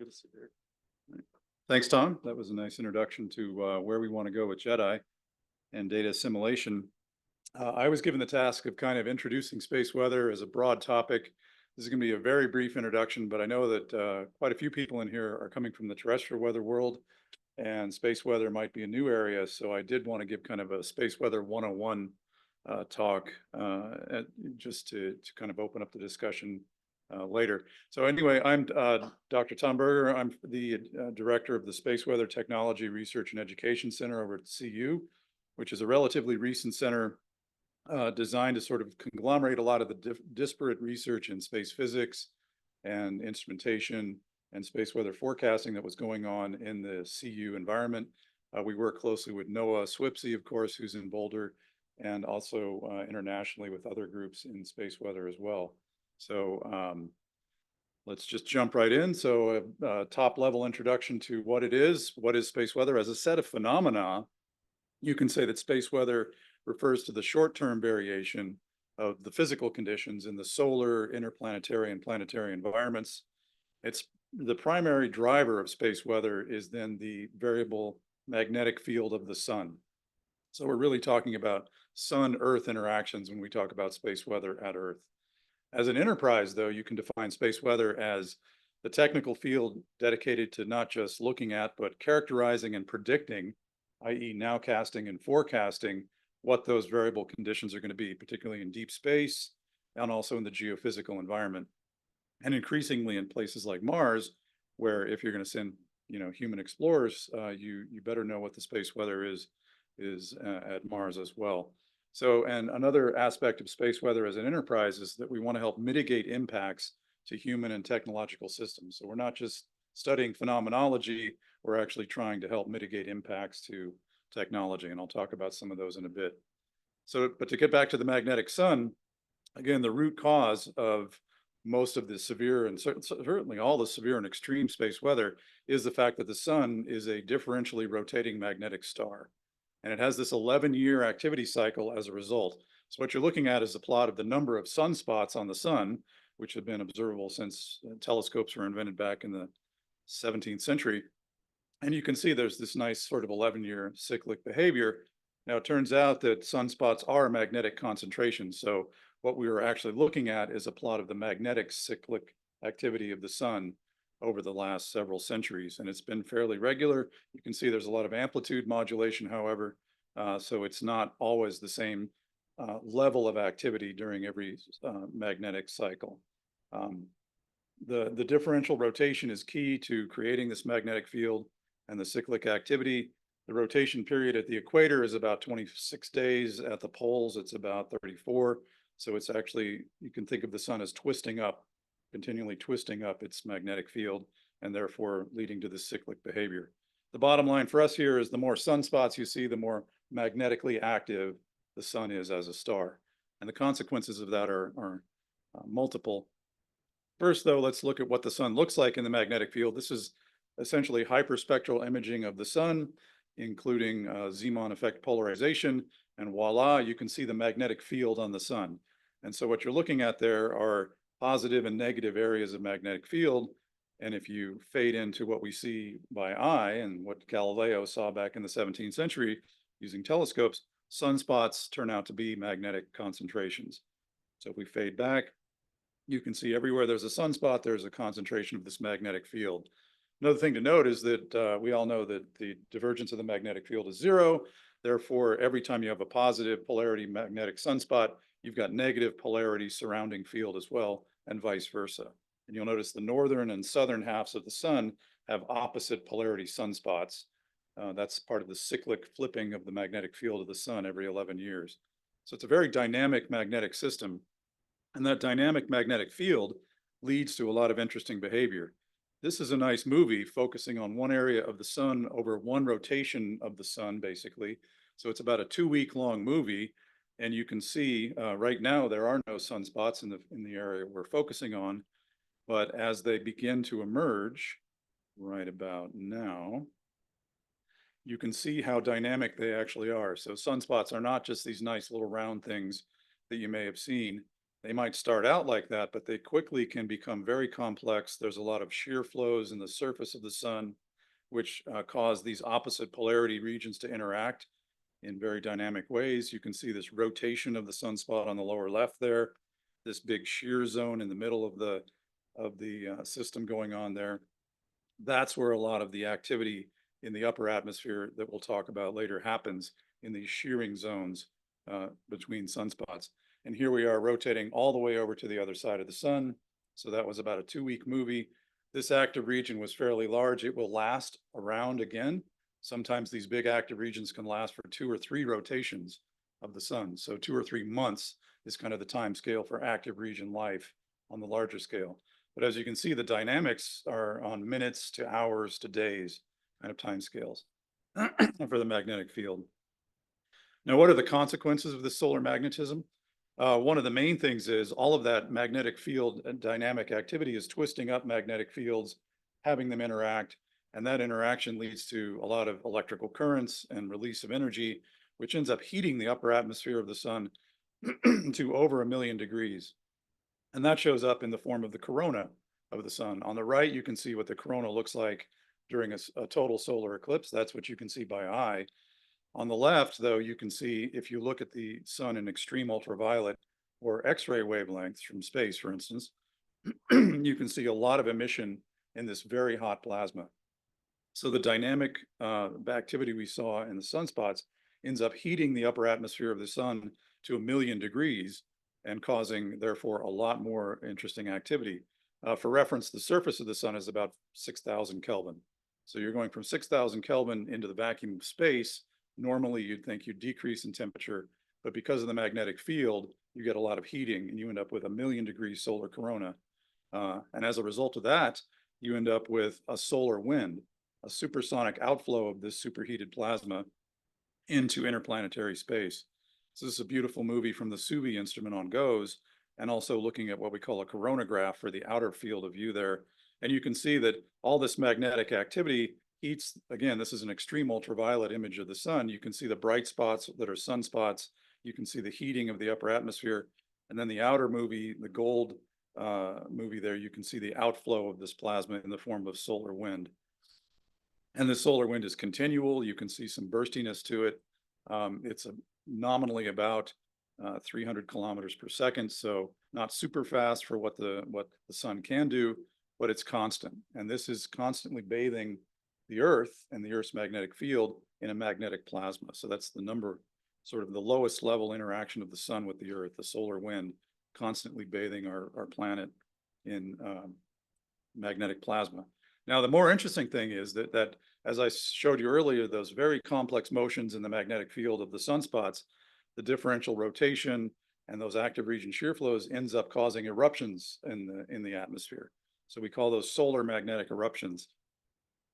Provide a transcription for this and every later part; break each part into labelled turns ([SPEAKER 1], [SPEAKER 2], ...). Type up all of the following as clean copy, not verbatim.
[SPEAKER 1] good to see you. Right. Thanks, Tom. That was a nice introduction to where we want to go with JEDI and data assimilation. I was given the task of kind of introducing space weather as a broad topic. This is going to be a very brief introduction, but I know that quite a few people in here are coming from the terrestrial weather world, and space weather might be a new area. So I did want to give kind of a space weather 101 talk just to kind of open up the discussion later. So anyway, I'm Dr. Tom Berger. I'm the director of the Space Weather Technology Research and Education Center over at CU, which is a relatively recent center designed to sort of conglomerate a lot of the disparate research in space physics and instrumentation and space weather forecasting that was going on in the CU environment. We work closely with Noah Swipsey, of course, who's in Boulder, and also internationally with other groups in space weather as well. So let's just jump right in. So a top level introduction to what it is. What is space weather? As a set of phenomena, you can say that space weather refers to the short-term variation of the physical conditions in the solar, interplanetary, and planetary environments. It's the primary driver of space weather is then the variable magnetic field of the sun. So we're really talking about sun-Earth interactions when we talk about space weather at Earth. As an enterprise, though, you can define space weather as the technical field dedicated to not just looking at, but characterizing and predicting, i.e. nowcasting and forecasting what those variable conditions are going to be, particularly in deep space and also in the geophysical environment. And increasingly in places like Mars, where if you're going to send, human explorers, you better know what the space weather is at Mars as well. So, and another aspect of space weather as an enterprise is that we want to help mitigate impacts to human and technological systems. So we're not just studying phenomenology, we're actually trying to help mitigate impacts to technology. And I'll talk about some of those in a bit. So, but to get back to the magnetic sun, again, the root cause of most of the severe and certainly all the severe and extreme space weather is the fact that the sun is a differentially rotating magnetic star. And it has this 11-year activity cycle as a result. So what you're looking at is a plot of the number of sunspots on the sun, which have been observable since telescopes were invented back in the 17th century. And you can see there's this nice sort of 11-year cyclic behavior. Now, it turns out that sunspots are magnetic concentrations. So what we were actually looking at is a plot of the magnetic cyclic activity of the sun over the last several centuries, and it's been fairly regular. You can see there's a lot of amplitude modulation, however, so it's not always the same level of activity during every magnetic cycle. The differential rotation is key to creating this magnetic field and the cyclic activity. The rotation period at the equator is about 26 days. At the poles, it's about 34. So it's actually, you can think of the sun as twisting up, continually twisting up its magnetic field, and therefore leading to this cyclic behavior. The bottom line for us here is the more sunspots you see, the more magnetically active the sun is as a star. And the consequences of that are multiple. First, though, let's look at what the sun looks like in the magnetic field. This is essentially hyperspectral imaging of the sun, including Zeeman effect polarization, and voila, you can see the magnetic field on the sun. And so what you're looking at there are positive and negative areas of magnetic field. And if you fade into what we see by eye and what Galileo saw back in the 17th century using telescopes, sunspots turn out to be magnetic concentrations. So if we fade back, you can see everywhere there's a sunspot, there's a concentration of this magnetic field. Another thing to note is that we all know that the divergence of the magnetic field is zero. Therefore, every time you have a positive polarity magnetic sunspot, you've got negative polarity surrounding field as well, and vice versa. And you'll notice the northern and southern halves of the sun have opposite polarity sunspots. That's part of the cyclic flipping of the magnetic field of the sun every 11 years. So it's a very dynamic magnetic system. And that dynamic magnetic field leads to a lot of interesting behavior. This is a nice movie focusing on one area of the sun over one rotation of the sun, basically. So it's about a 2-week long movie. And you can see right now there are no sunspots in the area we're focusing on. But as they begin to emerge right about now, you can see how dynamic they actually are. So sunspots are not just these nice little round things that you may have seen. They might start out like that, but they quickly can become very complex. There's a lot of shear flows in the surface of the sun, which cause these opposite polarity regions to interact in very dynamic ways. You can see this rotation of the sunspot on the lower left there, this big shear zone in the middle of the system going on there. That's where a lot of the activity in the upper atmosphere that we'll talk about later happens, in these shearing zones between sunspots. And here we are rotating all the way over to the other side of the sun. So that was about a 2-week movie. This active region was fairly large. It will last around again. Sometimes these big active regions can last for 2 or 3 rotations of the sun. So 2 or 3 months is kind of the time scale for active region life on the larger scale. But as you can see, the dynamics are on minutes to hours to days kind of time scales for the magnetic field. Now, what are the consequences of this solar magnetism? One of the main things is all of that magnetic field and dynamic activity is twisting up magnetic fields, having them interact, and that interaction leads to a lot of electrical currents and release of energy, which ends up heating the upper atmosphere of the sun to over 1 million degrees. And that shows up in the form of the corona of the sun. On the right, you can see what the corona looks like during a total solar eclipse. That's what you can see by eye. On the left, though, you can see if you look at the sun in extreme ultraviolet or X-ray wavelengths from space, for instance, you can see a lot of emission in this very hot plasma. So the dynamic activity we saw in the sunspots ends up heating the upper atmosphere of the sun to 1 million degrees and causing, therefore, a lot more interesting activity. For reference, the surface of the sun is about 6,000 Kelvin. So you're going from 6,000 Kelvin into the vacuum of space. Normally, you'd think you'd decrease in temperature, but because of the magnetic field, you get a lot of heating and you end up with 1 million degree solar corona. And as a result of that, you end up with a solar wind, a supersonic outflow of this superheated plasma into interplanetary space. So this is a beautiful movie from the SUVI instrument on GOES, and also looking at what we call a coronagraph for the outer field of view there. And you can see that all this magnetic activity heats, again, this is an extreme ultraviolet image of the sun. You can see the bright spots that are sunspots. You can see the heating of the upper atmosphere. And then the outer movie, the gold movie there, you can see the outflow of this plasma in the form of solar wind. And the solar wind is continual. You can see some burstiness to it. It's nominally about 300 kilometers per second, so not super fast for what the sun can do, but it's constant. And this is constantly bathing the Earth and the Earth's magnetic field in a magnetic plasma. So that's the number, sort of the lowest level interaction of the sun with the Earth, the solar wind, constantly bathing our planet in magnetic plasma. Now, the more interesting thing is that as I showed you earlier, those very complex motions in the magnetic field of the sunspots, the differential rotation and those active region shear flows ends up causing eruptions in the atmosphere. So we call those solar magnetic eruptions.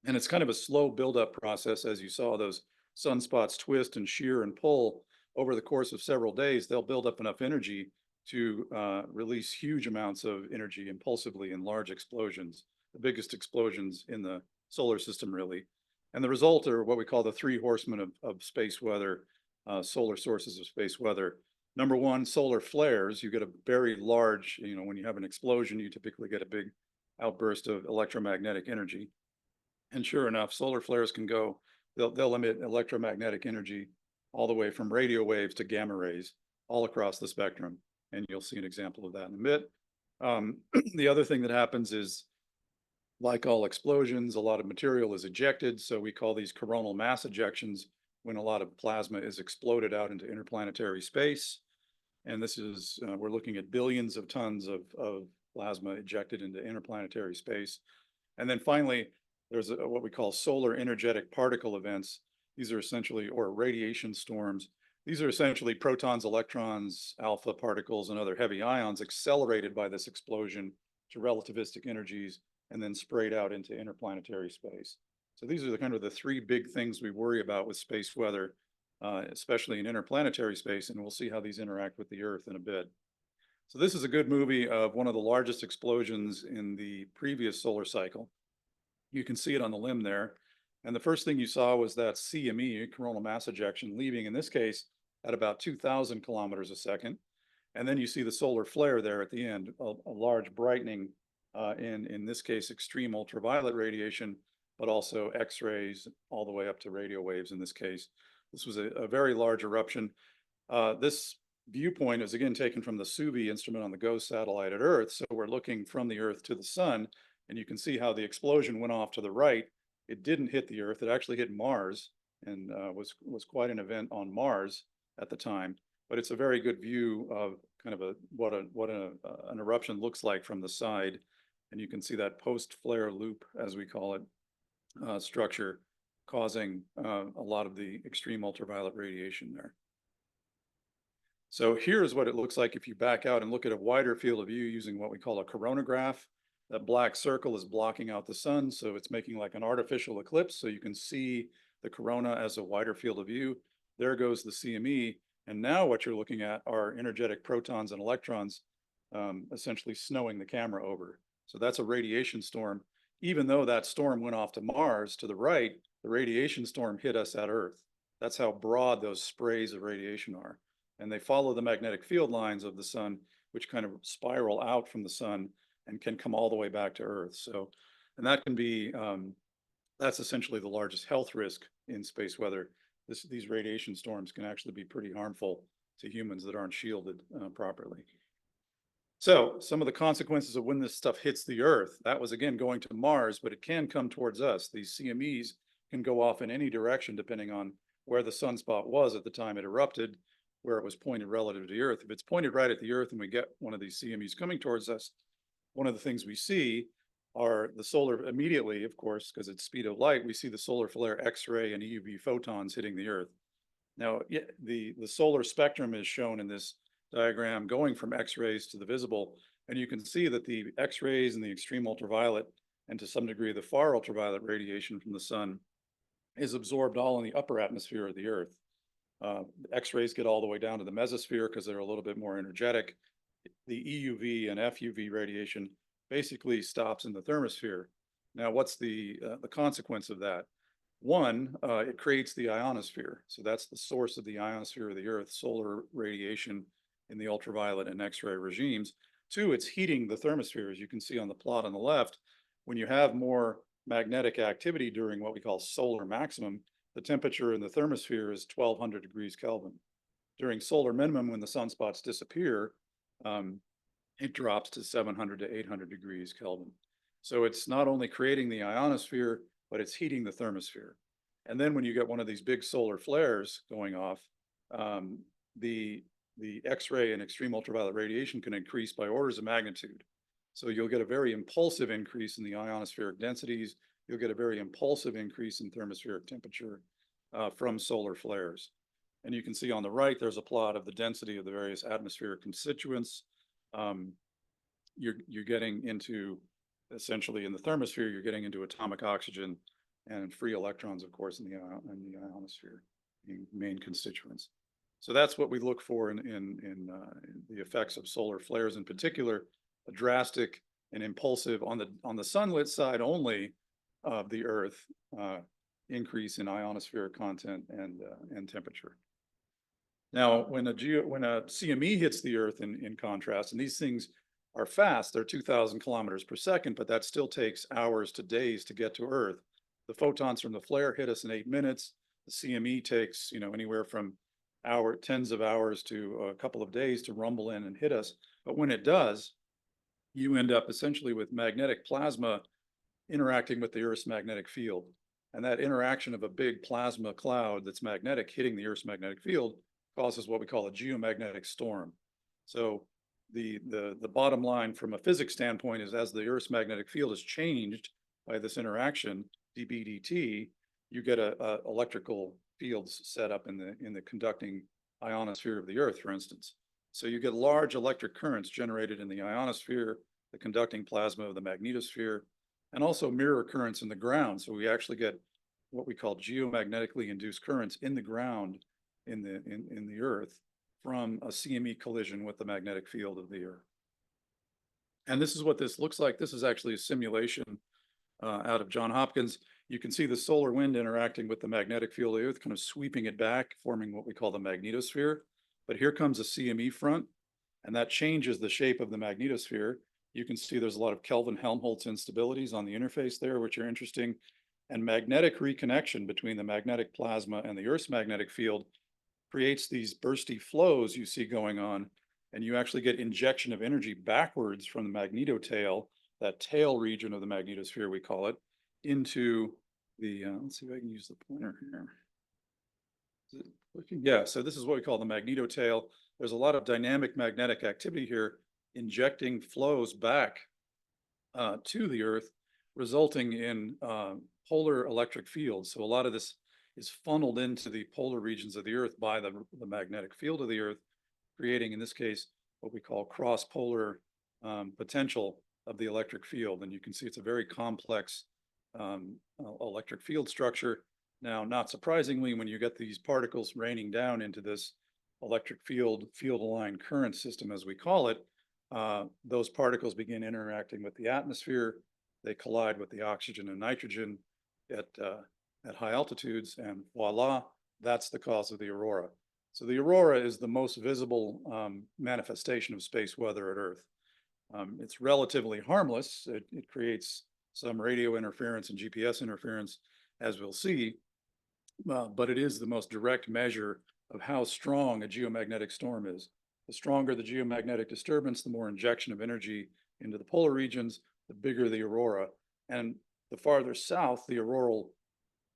[SPEAKER 1] And it's kind of a slow buildup process. As you saw, those sunspots twist and shear and pull over the course of several days. They'll build up enough energy to release huge amounts of energy impulsively in large explosions, the biggest explosions in the solar system, really. And the result are what we call the 3 horsemen of space weather, solar sources of space weather. Number one, solar flares. You get a very large, when you have an explosion, you typically get a big outburst of electromagnetic energy. And sure enough, solar flares can go, they'll emit electromagnetic energy all the way from radio waves to gamma rays all across the spectrum. And you'll see an example of that in a bit. The other thing that happens is, like all explosions, a lot of material is ejected. So we call these coronal mass ejections when a lot of plasma is exploded out into interplanetary space. And this is, we're looking at billions of tons of plasma ejected into interplanetary space. And then finally, there's what we call solar energetic particle events. These are essentially, or radiation storms. These are essentially protons, electrons, alpha particles, and other heavy ions accelerated by this explosion to relativistic energies and then sprayed out into interplanetary space. So these are the kind of the 3 big things we worry about with space weather, especially in interplanetary space, and we'll see how these interact with the Earth in a bit. So this is a good movie of one of the largest explosions in the previous solar cycle. You can see it on the limb there. And the first thing you saw was that CME, coronal mass ejection, leaving, in this case, at about 2,000 kilometers a second. And then you see the solar flare there at the end, a large brightening in this case, extreme ultraviolet radiation, but also X-rays all the way up to radio waves in this case. This was a very large eruption. This viewpoint is again taken from the SUVI instrument on the GOES satellite at Earth. So we're looking from the Earth to the sun, and you can see how the explosion went off to the right. It didn't hit the Earth, it actually hit Mars, and was quite an event on Mars at the time. But it's a very good view of kind of an eruption looks like from the side. And you can see that post-flare loop, as we call it, structure causing a lot of the extreme ultraviolet radiation there. So here's what it looks like if you back out and look at a wider field of view using what we call a coronagraph. That black circle is blocking out the sun, so it's making like an artificial eclipse, so you can see the corona as a wider field of view. There goes the CME, and now what you're looking at are energetic protons and electrons essentially snowing the camera over. So that's a radiation storm. Even though that storm went off to Mars to the right, the radiation storm hit us at Earth. That's how broad those sprays of radiation are. And they follow the magnetic field lines of the sun, which kind of spiral out from the sun and can come all the way back to Earth. So, and that can be, that's essentially the largest health risk in space weather. These radiation storms can actually be pretty harmful to humans that aren't shielded properly. So some of the consequences of when this stuff hits the Earth, that was again going to Mars, but it can come towards us. These CMEs can go off in any direction depending on where the sunspot was at the time it erupted, where it was pointed relative to the Earth. If it's pointed right at the Earth and we get one of these CMEs coming towards us, one of the things we see are the solar, immediately, of course, because it's speed of light, we see the solar flare X-ray and EUV photons hitting the Earth. Now, the solar spectrum is shown in this diagram going from X-rays to the visible, and you can see that the X-rays and the extreme ultraviolet, and to some degree the far ultraviolet radiation from the sun, is absorbed all in the upper atmosphere of the Earth. X-rays get all the way down to the mesosphere because they're a little bit more energetic. The EUV and FUV radiation basically stops in the thermosphere. Now, what's the consequence of that? One, it creates the ionosphere. So that's the source of the ionosphere of the Earth, solar radiation in the ultraviolet and X-ray regimes. Two, it's heating the thermosphere, as you can see on the plot on the left. When you have more magnetic activity during what we call solar maximum, the temperature in the thermosphere is 1200 degrees Kelvin. During solar minimum, when the sunspots disappear, it drops to 700 to 800 degrees Kelvin. So it's not only creating the ionosphere, but it's heating the thermosphere. And then when you get one of these big solar flares going off, the X-ray and extreme ultraviolet radiation can increase by orders of magnitude. So you'll get a very impulsive increase in the ionospheric densities. You'll get a very impulsive increase in thermospheric temperature from solar flares. And you can see on the right, there's a plot of the density of the various atmospheric constituents. You're getting into, essentially in the thermosphere, you're getting into atomic oxygen and free electrons, of course, in the ionosphere, the main constituents. So that's what we look for in the effects of solar flares, in particular, a drastic and impulsive on the sunlit side only of the Earth increase in ionospheric content and temperature. Now, when a CME hits the Earth, in contrast, and these things are fast, they're 2,000 kilometers per second, but that still takes hours to days to get to Earth. The photons from the flare hit us in 8 minutes. The CME takes, anywhere from tens of hours to a couple of days to rumble in and hit us. But when it does, you end up essentially with magnetic plasma interacting with the Earth's magnetic field. And that interaction of a big plasma cloud that's magnetic hitting the Earth's magnetic field causes what we call a geomagnetic storm. So the bottom line from a physics standpoint is, as the Earth's magnetic field is changed by this interaction, dB/dt, you get electrical fields set up in the conducting ionosphere of the Earth, for instance. So you get large electric currents generated in the ionosphere, the conducting plasma of the magnetosphere, and also mirror currents in the ground. So we actually get what we call geomagnetically induced currents in the ground in the Earth from a CME collision with the magnetic field of the Earth. And this is what this looks like. This is actually a simulation out of Johns Hopkins. You can see the solar wind interacting with the magnetic field of the Earth, kind of sweeping it back, forming what we call the magnetosphere. But here comes a CME front. and that changes the shape of the magnetosphere. You can see there's a lot of Kelvin-Helmholtz instabilities on the interface there, which are interesting. And magnetic reconnection between the magnetic plasma and the Earth's magnetic field creates these bursty flows you see going on, and you actually get injection of energy backwards from the magnetotail, that tail region of the magnetosphere, we call it, into the, let's see if I can use the pointer here. Is it working? Yeah, so this is what we call the magnetotail. There's a lot of dynamic magnetic activity here, injecting flows back to the Earth, resulting in polar electric fields. So a lot of this is funneled into the polar regions of the Earth by the magnetic field of the Earth, creating, in this case, what we call cross-polar potential of the electric field. And you can see it's a very complex electric field structure. Now, not surprisingly, when you get these particles raining down into this electric field-aligned current system, as we call it, those particles begin interacting with the atmosphere. They collide with the oxygen and nitrogen at high altitudes, and voila, that's the cause of the aurora. So the aurora is the most visible manifestation of space weather at Earth. It's relatively harmless. It creates some radio interference and GPS interference, as we'll see, but it is the most direct measure of how strong a geomagnetic storm is. The stronger the geomagnetic disturbance, the more injection of energy into the polar regions, the bigger the aurora. And the farther south the auroral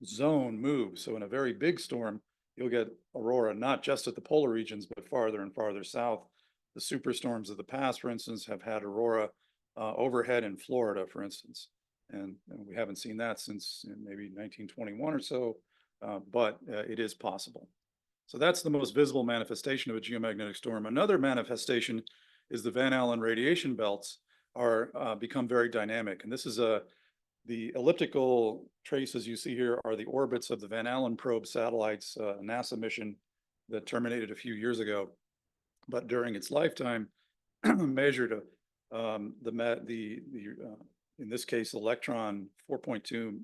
[SPEAKER 1] zone moves. So in a very big storm, you'll get aurora not just at the polar regions, but farther and farther south. The superstorms of the past, for instance, have had aurora overhead in Florida, for instance. And we haven't seen that since maybe 1921 or so, but it is possible. So that's the most visible manifestation of a geomagnetic storm. Another manifestation is the Van Allen radiation belts are become very dynamic. And this is the elliptical traces you see here are the orbits of the Van Allen probe satellites, NASA mission that terminated a few years ago. But during its lifetime, measured in this case, electron 4.2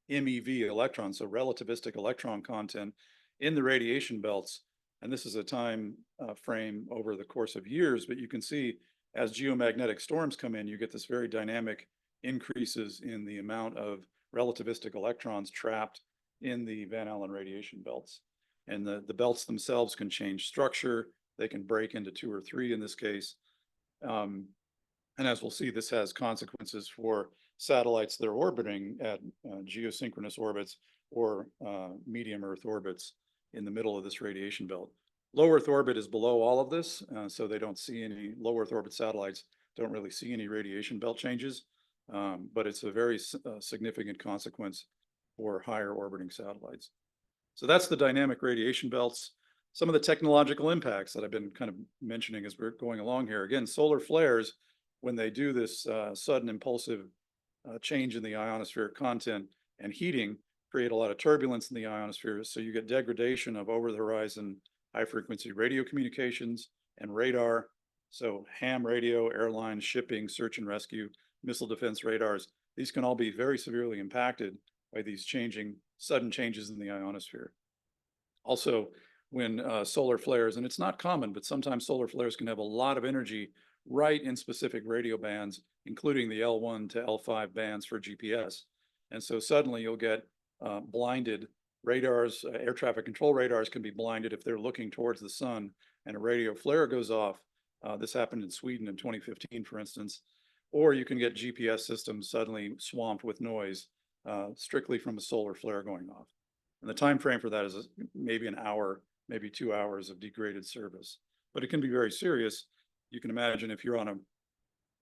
[SPEAKER 1] MeV electrons, so relativistic electron content in the radiation belts. And this is a time frame over the course of years, but you can see as geomagnetic storms come in, you get this very dynamic increases in the amount of relativistic electrons trapped in the Van Allen radiation belts. And the belts themselves can change structure. They can break into 2 or 3 in this case. And as we'll see, this has consequences for satellites that are orbiting at geosynchronous orbits or medium Earth orbits in the middle of this radiation belt. Low Earth orbit is below all of this, so they don't see any, low Earth orbit satellites don't really see any radiation belt changes, but it's a very significant consequence for higher orbiting satellites. So that's the dynamic radiation belts. Some of the technological impacts that I've been kind of mentioning as we're going along here. Again, solar flares, when they do this sudden impulsive change in the ionospheric content and heating, create a lot of turbulence in the ionosphere. So you get degradation of over the horizon high frequency radio communications and radar. So ham radio, airline, shipping, search and rescue, missile defense radars, these can all be very severely impacted by these sudden changes in the ionosphere. Also, when solar flares, and it's not common, but sometimes solar flares can have a lot of energy right in specific radio bands, including the L1 to L5 bands for GPS. And so suddenly you'll get blinded radars, air traffic control radars can be blinded if they're looking towards the sun and a radio flare goes off. This happened in Sweden in 2015, for instance. Or you can get GPS systems suddenly swamped with noise strictly from a solar flare going off. And the time frame for that is maybe an hour, maybe 2 hours of degraded service. But it can be very serious. You can imagine if you're on a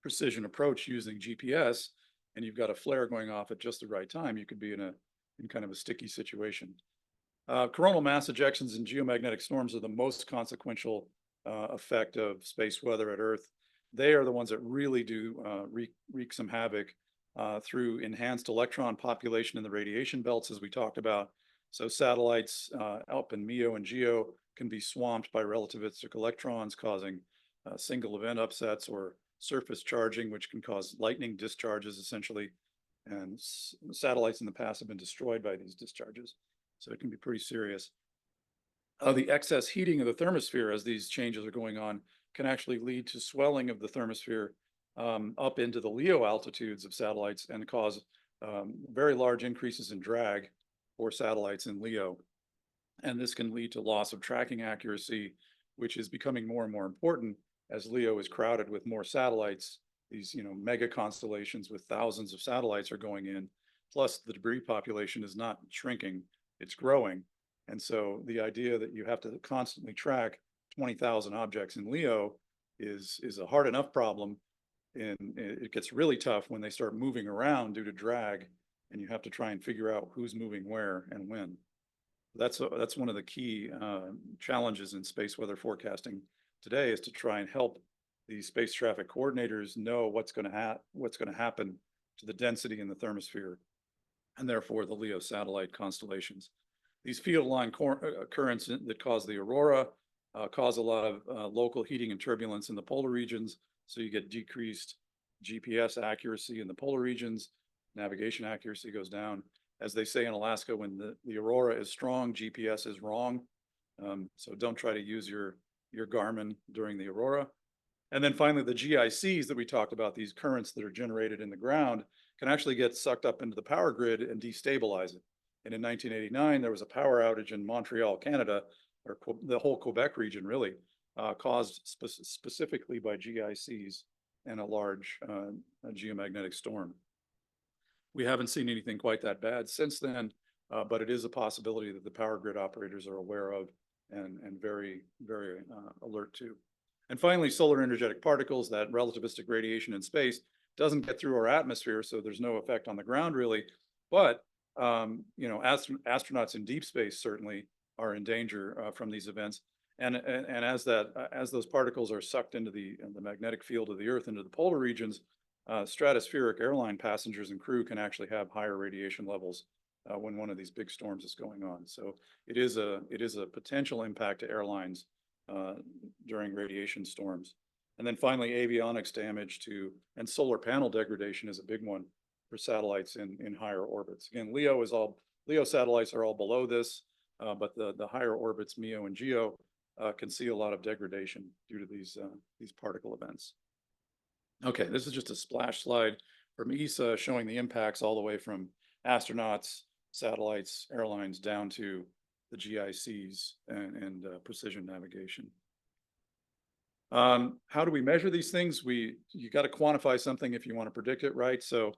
[SPEAKER 1] precision approach using GPS and you've got a flare going off at just the right time, you could be in kind of a sticky situation. Coronal mass ejections in geomagnetic storms are the most consequential effect of space weather at Earth. They are the ones that really do wreak some havoc through enhanced electron population in the radiation belts, as we talked about. So satellites up in MEO and GEO can be swamped by relativistic electrons, causing single event upsets or surface charging, which can cause lightning discharges essentially. And satellites in the past have been destroyed by these discharges. So it can be pretty serious. The excess heating of the thermosphere as these changes are going on can actually lead to swelling of the thermosphere up into the LEO altitudes of satellites and cause very large increases in drag for satellites in LEO. And this can lead to loss of tracking accuracy, which is becoming more and more important as LEO is crowded with more satellites. These, mega constellations with thousands of satellites are going in, plus the debris population is not shrinking, it's growing. And so the idea that you have to constantly track 20,000 objects in LEO is a hard enough problem. And it gets really tough when they start moving around due to drag, and you have to try and figure out who's moving where and when. That's one of the key challenges in space weather forecasting today, is to try and help the space traffic coordinators know what's going to happen to the density in the thermosphere, and therefore the LEO satellite constellations. These field line currents that cause the aurora cause a lot of local heating and turbulence in the polar regions. So you get decreased GPS accuracy in the polar regions, navigation accuracy goes down. As they say in Alaska, when the aurora is strong, GPS is wrong. So don't try to use your Garmin during the aurora. And then finally, the GICs that we talked about, these currents that are generated in the ground, can actually get sucked up into the power grid and destabilize it. And in 1989, there was a power outage in Montreal, Canada, or the whole Quebec region really, caused specifically by GICs and a large geomagnetic storm. We haven't seen anything quite that bad since then, but it is a possibility that the power grid operators are aware of and very, very alert to. And finally, solar energetic particles, that relativistic radiation in space, doesn't get through our atmosphere, so there's no effect on the ground really. But astronauts in deep space certainly are in danger from these events. And as those particles are sucked into the magnetic field of the Earth into the polar regions, stratospheric airline passengers and crew can actually have higher radiation levels when one of these big storms is going on. So it is a potential impact to airlines during radiation storms. And then finally, avionics damage and solar panel degradation is a big one for satellites in higher orbits. Again, LEO satellites are all below this, but the higher orbits, MEO and GEO, can see a lot of degradation due to these particle events. Okay, this is just a splash slide from ESA showing the impacts all the way from astronauts, satellites, airlines, down to the GICs and precision navigation. How do we measure these things? You got to quantify something if you want to predict it, right? So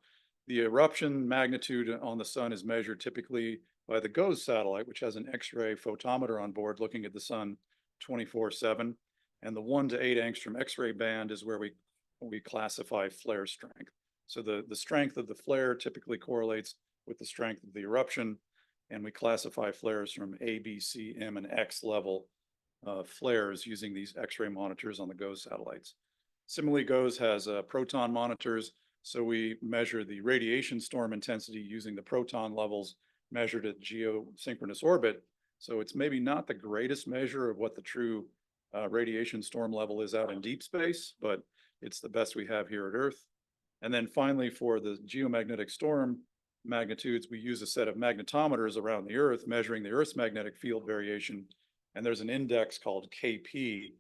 [SPEAKER 1] the eruption magnitude on the sun is measured typically by the GOES satellite, which has an X-ray photometer on board looking at the sun 24/7. And the 1 to 8 angstrom X-ray band is where we classify flare strength. So the strength of the flare typically correlates with the strength of the eruption, and we classify flares from A, B, C, M, and X level flares using these X-ray monitors on the GOES satellites. Similarly, GOES has proton monitors, so we measure the radiation storm intensity using the proton levels measured at geosynchronous orbit. So it's maybe not the greatest measure of what the true radiation storm level is out in deep space, but it's the best we have here at Earth. And then finally, for the geomagnetic storm magnitudes, we use a set of magnetometers around the Earth measuring the Earth's magnetic field variation. And there's an index called KP,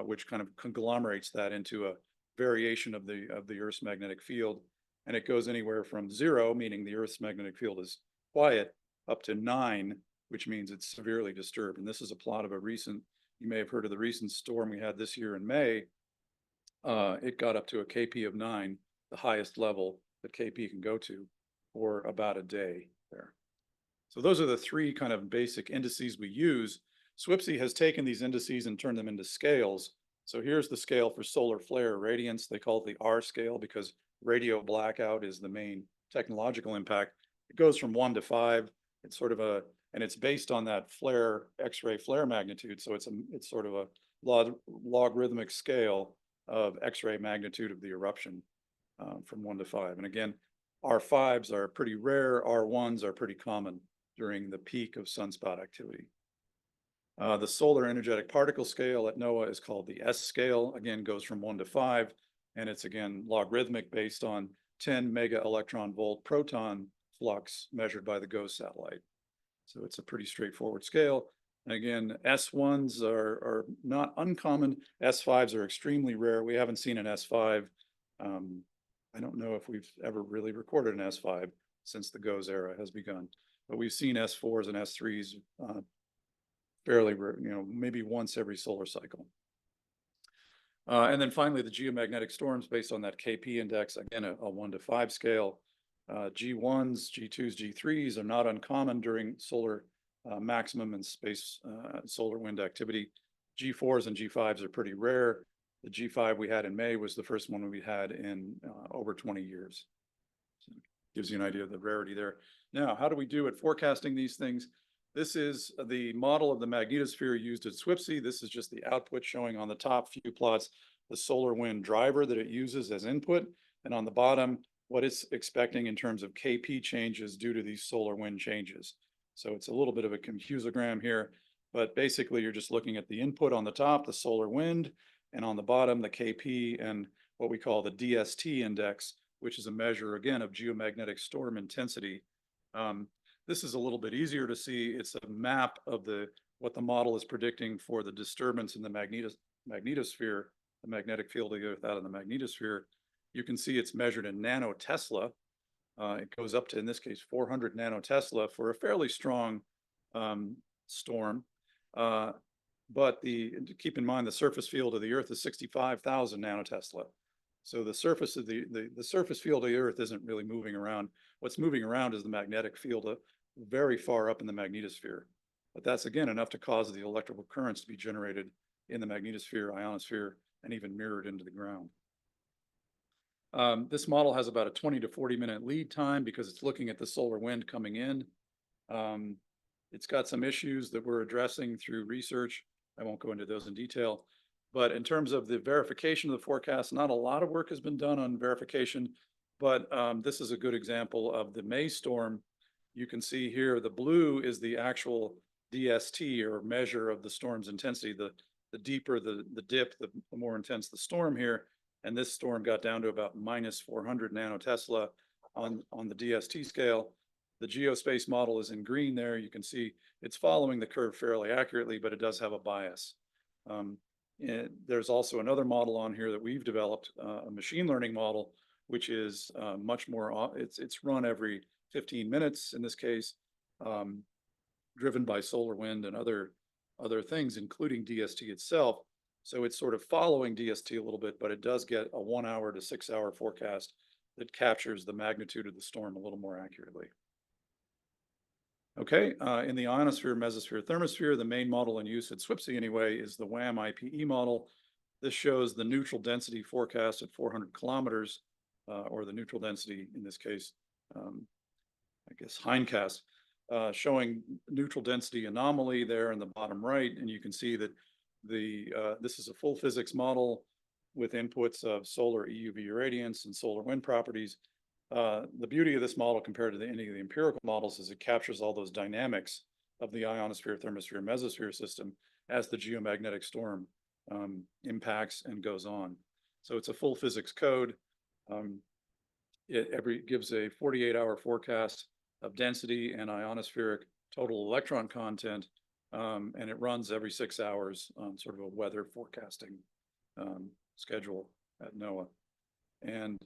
[SPEAKER 1] which kind of conglomerates that into a variation of the Earth's magnetic field. And it goes anywhere from 0, meaning the Earth's magnetic field is quiet, up to 9, which means it's severely disturbed. And this is a plot of you may have heard of the recent storm we had this year in May. It got up to a KP of 9, the highest level that KP can go to, for about a day there. So those are the 3 kind of basic indices we use. SWPC has taken these indices and turned them into scales. So here's the scale for solar flare radiance. They call it the R scale because radio blackout is the main technological impact. It goes from 1 to 5. It's sort of and it's based on that flare, X-ray flare magnitude. So it's sort of a logarithmic scale of X-ray magnitude of the eruption from 1 to 5. And again, R5s are pretty rare. R1s are pretty common during the peak of sunspot activity. The solar energetic particle scale at NOAA is called the S scale. Again, goes from 1 to 5, and it's again logarithmic based on 10 mega electron volt proton flux measured by the GOES satellite. So it's a pretty straightforward scale. And again, S1s are not uncommon. S5s are extremely rare. We haven't seen an S5. I don't know if we've ever really recorded an S5 since the GOES era has begun, but we've seen S4s and S3s fairly rare, maybe once every solar cycle. And then finally, the geomagnetic storms based on that KP index, again, a 1 to 5 scale. G1s, G2s, G3s are not uncommon during solar maximum and space solar wind activity. G4s and G5s are pretty rare. The G5 we had in May was the first one we had in over 20 years. So gives you an idea of the rarity there. Now, how do we do at forecasting these things? This is the model of the magnetosphere used at SWPC. This is just the output showing on the top few plots the solar wind driver that it uses as input, and on the bottom what it's expecting in terms of KP changes due to these solar wind changes. So it's a little bit of a confusogram here, but basically you're just looking at the input on the top, the solar wind, and on the bottom the KP and what we call the DST index, which is a measure again of geomagnetic storm intensity. This is a little bit easier to see. It's a map of what the model is predicting for the disturbance in the magnetosphere, the magnetic field of the Earth out of the magnetosphere. You can see it's measured in nanotesla. It goes up to, in this case, 400 nanotesla for a fairly strong storm. But keep in mind, the surface field of the Earth is 65,000 nanotesla. So the surface of the surface field of the Earth isn't really moving around. What's moving around is the magnetic field very far up in the magnetosphere. But that's again enough to cause the electrical currents to be generated in the magnetosphere, ionosphere, and even mirrored into the ground. This model has about a 20 to 40 minute lead time because it's looking at the solar wind coming in. It's got some issues that we're addressing through research. I won't go into those in detail. But in terms of the verification of the forecast, not a lot of work has been done on verification, but this is a good example of the May storm. You can see here the blue is the actual DST, or measure of the storm's intensity. The deeper the dip, the more intense the storm here. And this storm got down to about minus 400 nanotesla on the DST scale. The geospace model is in green there. You can see it's following the curve fairly accurately, but it does have a bias. There's also another model on here that we've developed, a machine learning model, which is much more, it's run every 15 minutes in this case, driven by solar wind and other things, including DST itself. So it's sort of following DST a little bit, but it does get a 1 hour to 6 hour forecast that captures the magnitude of the storm a little more accurately. Okay, in the ionosphere, mesosphere, thermosphere, the main model in use at SWPC anyway is the WAM-IPE model. This shows the neutral density forecast at 400 kilometers, or the neutral density in this case, I guess hindcast, showing neutral density anomaly there in the bottom right. And you can see that this is a full physics model with inputs of solar EUV irradiance and solar wind properties. The beauty of this model compared to any of the empirical models is it captures all those dynamics of the ionosphere, thermosphere, mesosphere system as the geomagnetic storm impacts and goes on. So it's a full physics code. It gives a 48-hour forecast of density and ionospheric total electron content, and it runs every 6 hours on sort of a weather forecasting schedule at NOAA. And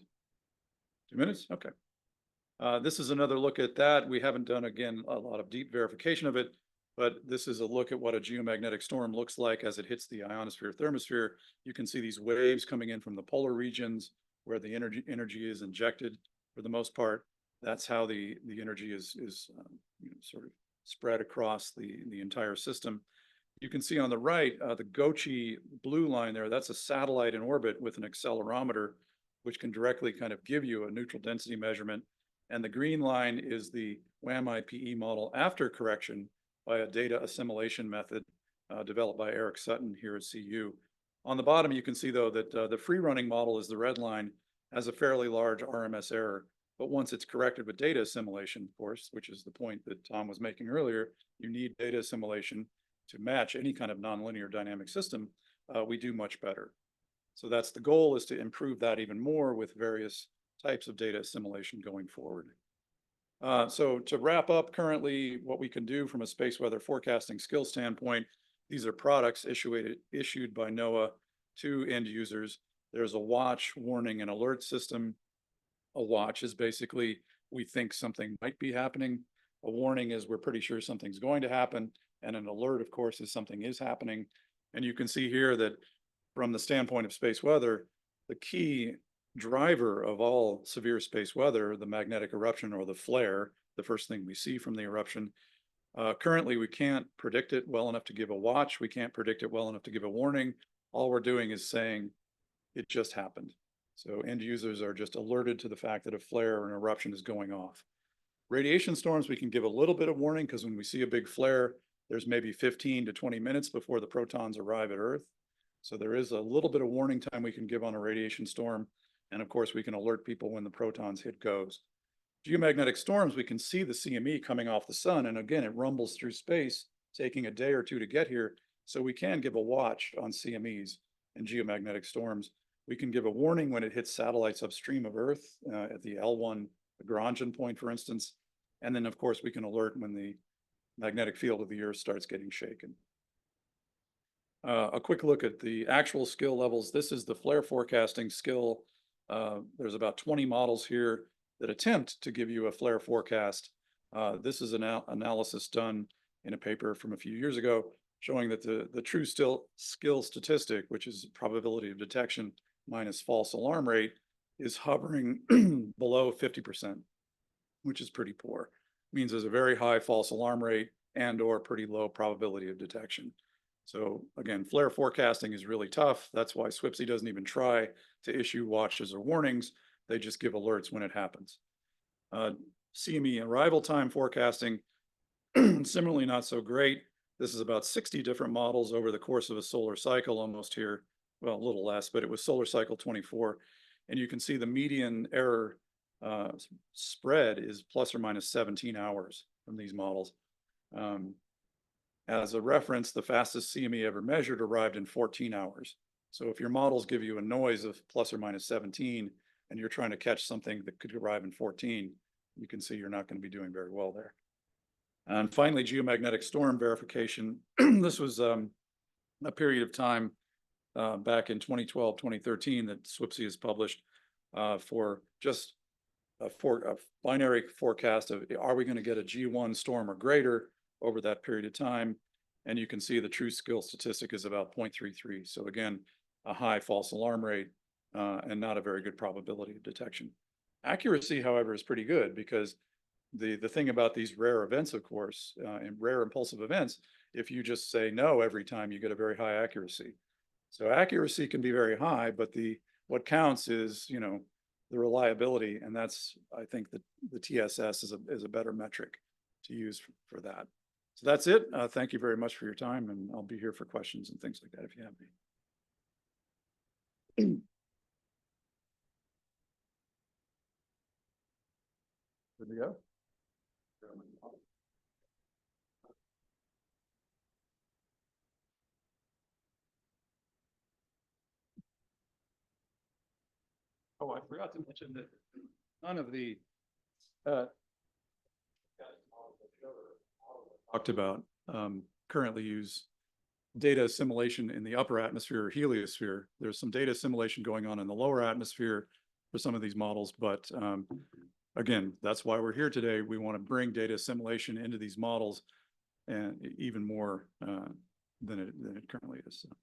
[SPEAKER 1] 2 minutes? Okay. This is another look at that. We haven't done, again, a lot of deep verification of it, but this is a look at what a geomagnetic storm looks like as it hits the ionosphere, thermosphere. You can see these waves coming in from the polar regions where the energy is injected for the most part. That's how the energy is sort of spread across the entire system. You can see on the right, the Gochi blue line there, that's a satellite in orbit with an accelerometer, which can directly kind of give you a neutral density measurement. And the green line is the WAM-IPE model after correction by a data assimilation method developed by Eric Sutton here at CU. On the bottom, you can see, though, that the free-running model is the red line, has a fairly large RMS error. But once it's corrected with data assimilation, of course, which is the point that Tom was making earlier, you need data assimilation to match any kind of nonlinear dynamic system, we do much better. So that's the goal, is to improve that even more with various types of data assimilation going forward. So to wrap up, currently what we can do from a space weather forecasting skill standpoint, these are products issued by NOAA to end users. There's a watch, warning, and alert system. A watch is basically we think something might be happening. A warning is we're pretty sure something's going to happen. And an alert, of course, is something is happening. And you can see here that from the standpoint of space weather, the key driver of all severe space weather, the magnetic eruption or the flare, the first thing we see from the eruption. Currently, we can't predict it well enough to give a watch. We can't predict it well enough to give a warning. All we're doing is saying it just happened. So end users are just alerted to the fact that a flare or an eruption is going off. Radiation storms, we can give a little bit of warning because when we see a big flare, there's maybe 15 to 20 minutes before the protons arrive at Earth. So there is a little bit of warning time we can give on a radiation storm. And of course, we can alert people when the protons hit GOES. Geomagnetic storms, we can see the CME coming off the sun. And again, it rumbles through space, taking a day or two to get here. So we can give a watch on CMEs and geomagnetic storms. We can give a warning when it hits satellites upstream of Earth at the L1 Lagrangian point, for instance. And then, of course, we can alert when the magnetic field of the Earth starts getting shaken. A quick look at the actual skill levels. This is the flare forecasting skill. There's about 20 models here that attempt to give you a flare forecast. This is an analysis done in a paper from a few years ago showing that the true skill statistic, which is probability of detection minus false alarm rate, is hovering below 50%, which is pretty poor. It means there's a very high false alarm rate and or pretty low probability of detection. So again, flare forecasting is really tough. That's why SWPSI doesn't even try to issue watches or warnings. They just give alerts when it happens. CME arrival time forecasting, similarly not so great. This is about 60 different models over the course of a solar cycle almost here. Well, a little less, but it was solar cycle 24. And you can see the median error spread is plus or minus 17 hours from these models. As a reference, the fastest CME ever measured arrived in 14 hours. So if your models give you a noise of plus or minus 17, and you're trying to catch something that could arrive in 14, you can see you're not going to be doing very well there. And finally, geomagnetic storm verification. This was a period of time back in 2012, 2013 that SWPSI has published for just a binary forecast of are we going to get a G1 storm or greater over that period of time. And you can see the true skill statistic is about 0.33. So again, a high false alarm rate and not a very good probability of detection. Accuracy, however, is pretty good because the thing about these rare events, of course, and rare impulsive events, if you just say no every time, you get a very high accuracy. So accuracy can be very high, but what counts is, you know, the reliability, and that's, I think, the TSS is a better metric to use for that. So that's it. Thank you very much for your time, and I'll be here for questions and things like that if you have any. Good to go? Oh, I forgot to mention that none of the talked about currently use data assimilation in the upper atmosphere or heliosphere. There's some data assimilation going on in the lower atmosphere for some of these models, but again, that's why we're here today. We want to bring data assimilation into these models and even more than it currently is. So.